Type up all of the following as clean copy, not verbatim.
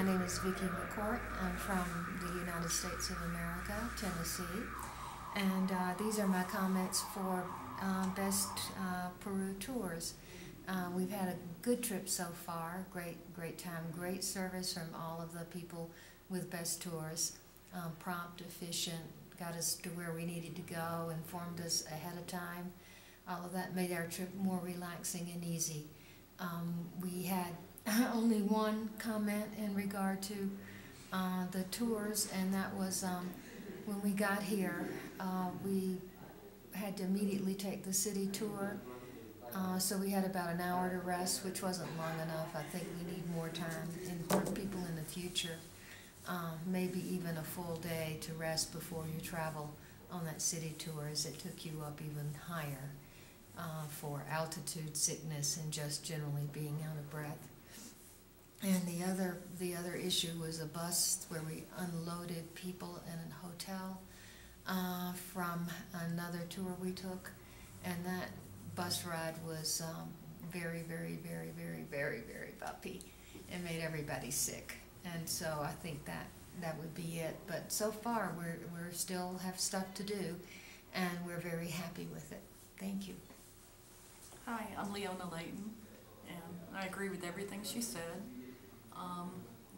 My name is Vicki McCourt. I'm from the United States of America, Tennessee. And these are my comments for Best Peru Tours. We've had a good trip so far, great time, great service from all of the people with Best Tours. Prompt, efficient, got us to where we needed to go, informed us ahead of time. All of that made our trip more relaxing and easy. We had only one comment in regard to the tours, and that was when we got here, we had to immediately take the city tour. So we had about an hour to rest, which wasn't long enough. I think we need more time for people in the future. Maybe even a full day to rest before you travel on that city tour, as it took you up even higher for altitude sickness and just generally being out of breath. And the other issue was a bus where we unloaded people in a hotel from another tour we took, and that bus ride was very bumpy and made everybody sick. And so I think that would be it. But so far we're still have stuff to do, and we're very happy with it. Thank you. Hi, I'm Leona Layton, and I agree with everything she said.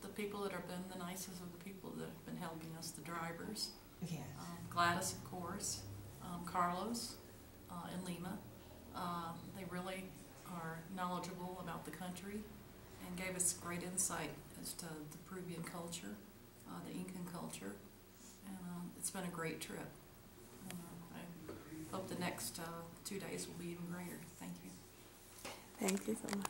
The people that have been the nicest are the people that have been helping us, the drivers. Yes. Gladys, of course, Carlos, and Lima. They really are knowledgeable about the country and gave us great insight as to the Peruvian culture, the Incan culture, and it's been a great trip. I hope the next 2 days will be even greater. Thank you. Thank you so much.